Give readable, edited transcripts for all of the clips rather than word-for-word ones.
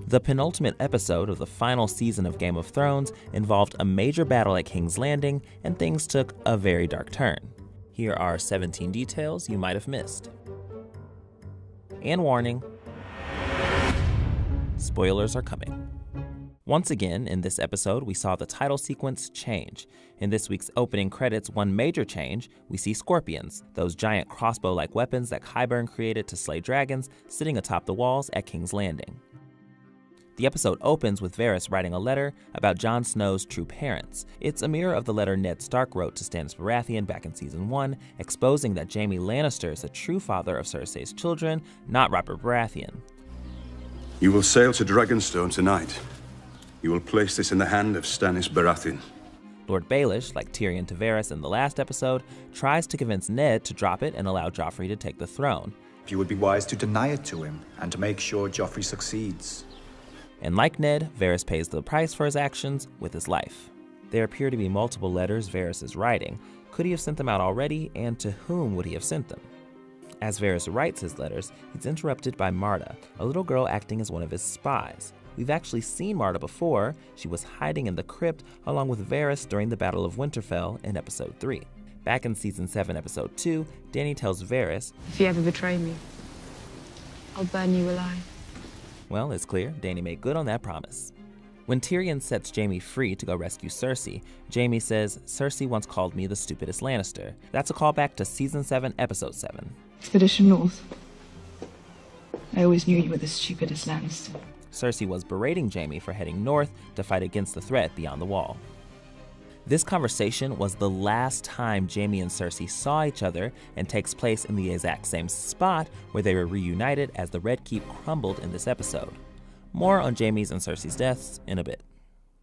The penultimate episode of the final season of Game of Thrones involved a major battle at King's Landing, and things took a very dark turn. Here are 17 details you might have missed. And warning, spoilers are coming. Once again, in this episode, we saw the title sequence change. In this week's opening credits, one major change, we see scorpions, those giant crossbow-like weapons that Qyburn created to slay dragons, sitting atop the walls at King's Landing. The episode opens with Varys writing a letter about Jon Snow's true parents. It's a mirror of the letter Ned Stark wrote to Stannis Baratheon back in Season 1, exposing that Jaime Lannister is the true father of Cersei's children, not Robert Baratheon. You will sail to Dragonstone tonight. You will place this in the hand of Stannis Baratheon. Lord Baelish, like Tyrion to Varys in the last episode, tries to convince Ned to drop it and allow Joffrey to take the throne. You would be wise to deny it to him and to make sure Joffrey succeeds. And like Ned, Varys pays the price for his actions with his life. There appear to be multiple letters Varys is writing. Could he have sent them out already, and to whom would he have sent them? As Varys writes his letters, he's interrupted by Marta, a little girl acting as one of his spies. We've actually seen Marta before. She was hiding in the crypt along with Varys during the Battle of Winterfell in Episode 3. Back in Season 7, Episode 2, Dany tells Varys, "If you ever betray me, I'll burn you alive." Well, it's clear Dany made good on that promise. When Tyrion sets Jaime free to go rescue Cersei, Jaime says, "Cersei once called me the stupidest Lannister." That's a callback to Season 7, Episode 7. Expedition North. I always knew you were the stupidest Lannister. Cersei was berating Jaime for heading north to fight against the threat beyond the wall. This conversation was the last time Jaime and Cersei saw each other and takes place in the exact same spot where they were reunited as the Red Keep crumbled in this episode. More on Jaime's and Cersei's deaths in a bit.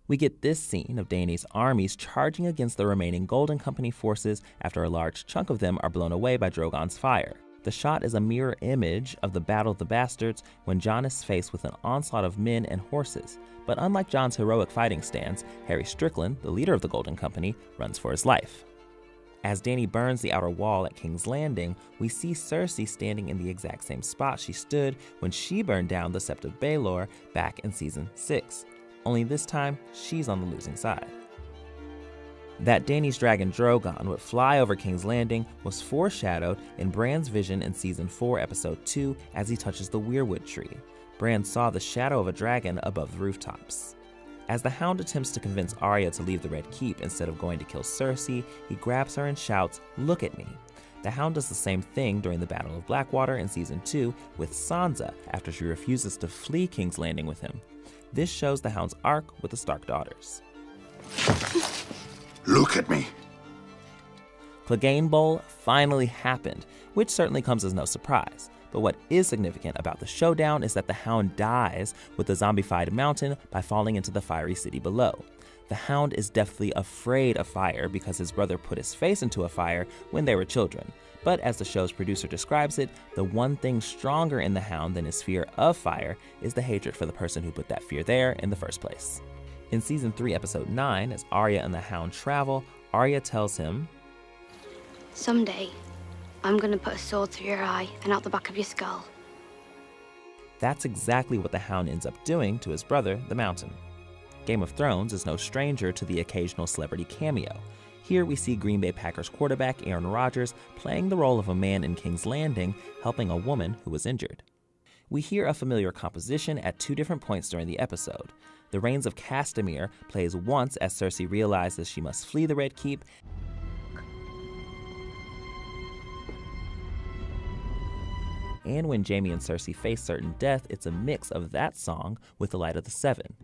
We get this scene of Dany's armies charging against the remaining Golden Company forces after a large chunk of them are blown away by Drogon's fire. The shot is a mirror image of the Battle of the Bastards when Jon is faced with an onslaught of men and horses. But unlike Jon's heroic fighting stance, Harry Strickland, the leader of the Golden Company, runs for his life. As Dany burns the outer wall at King's Landing, we see Cersei standing in the exact same spot she stood when she burned down the Sept of Baelor back in Season 6. Only this time, she's on the losing side. That Dany's dragon Drogon would fly over King's Landing was foreshadowed in Bran's vision in Season 4, Episode 2 as he touches the weirwood tree. Bran saw the shadow of a dragon above the rooftops. As the Hound attempts to convince Arya to leave the Red Keep instead of going to kill Cersei, he grabs her and shouts, "Look at me." The Hound does the same thing during the Battle of Blackwater in Season 2 with Sansa after she refuses to flee King's Landing with him. This shows the Hound's arc with the Stark daughters. Look at me. Clegane Bowl finally happened, which certainly comes as no surprise. But what is significant about the showdown is that the Hound dies with the zombified mountain by falling into the fiery city below. The Hound is deathly afraid of fire because his brother put his face into a fire when they were children. But as the show's producer describes it, the one thing stronger in the Hound than his fear of fire is the hatred for the person who put that fear there in the first place. In Season 3, Episode 9, as Arya and the Hound travel, Arya tells him, "Someday, I'm gonna put a sword through your eye and out the back of your skull." That's exactly what the Hound ends up doing to his brother, the Mountain. Game of Thrones is no stranger to the occasional celebrity cameo. Here we see Green Bay Packers quarterback Aaron Rodgers playing the role of a man in King's Landing, helping a woman who was injured. We hear a familiar composition at two different points during the episode. The Rains of Castamere plays once as Cersei realizes she must flee the Red Keep, and when Jaime and Cersei face certain death, it's a mix of that song with the Light of the Seven.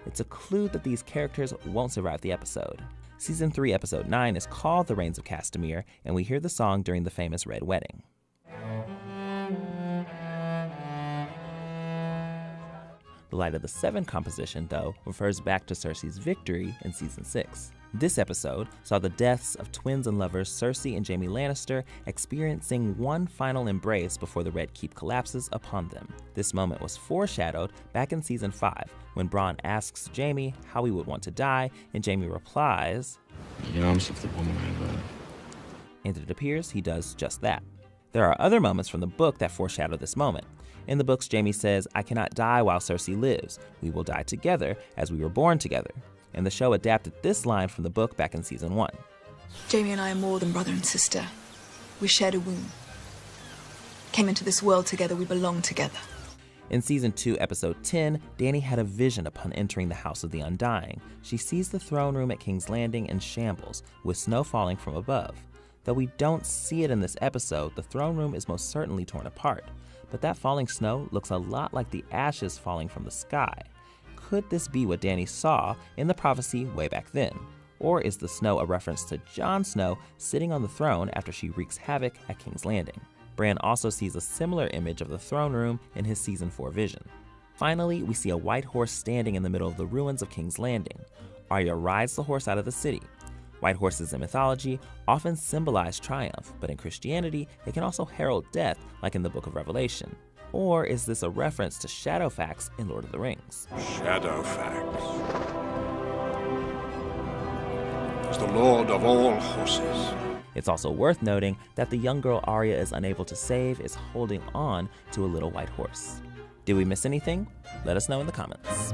It's a clue that these characters won't survive the episode. Season 3, Episode 9 is called The Rains of Castamere, and we hear the song during the famous Red Wedding. The Light of the Seven composition, though, refers back to Cersei's victory in Season 6. This episode saw the deaths of twins and lovers Cersei and Jaime Lannister experiencing one final embrace before the Red Keep collapses upon them. This moment was foreshadowed back in Season 5, when Bronn asks Jaime how he would want to die, and Jaime replies, "The arms of the woman I love." And it appears he does just that. There are other moments from the book that foreshadow this moment. In the books, Jaime says, "I cannot die while Cersei lives. We will die together as we were born together." And the show adapted this line from the book back in season 1. Jaime and I are more than brother and sister. We shared a womb. Came into this world together, we belong together. In season 2, episode 10, Dany had a vision upon entering the House of the Undying. She sees the throne room at King's Landing in shambles, with snow falling from above. Though we don't see it in this episode, the throne room is most certainly torn apart. But that falling snow looks a lot like the ashes falling from the sky. Could this be what Dany saw in the prophecy way back then? Or is the snow a reference to Jon Snow sitting on the throne after she wreaks havoc at King's Landing? Bran also sees a similar image of the throne room in his season 4 vision. Finally, we see a white horse standing in the middle of the ruins of King's Landing. Arya rides the horse out of the city. White horses in mythology often symbolize triumph, but in Christianity, they can also herald death, like in the Book of Revelation. Or is this a reference to Shadowfax in Lord of the Rings? Shadowfax is the lord of all horses. It's also worth noting that the young girl Arya is unable to save is holding on to a little white horse. Did we miss anything? Let us know in the comments.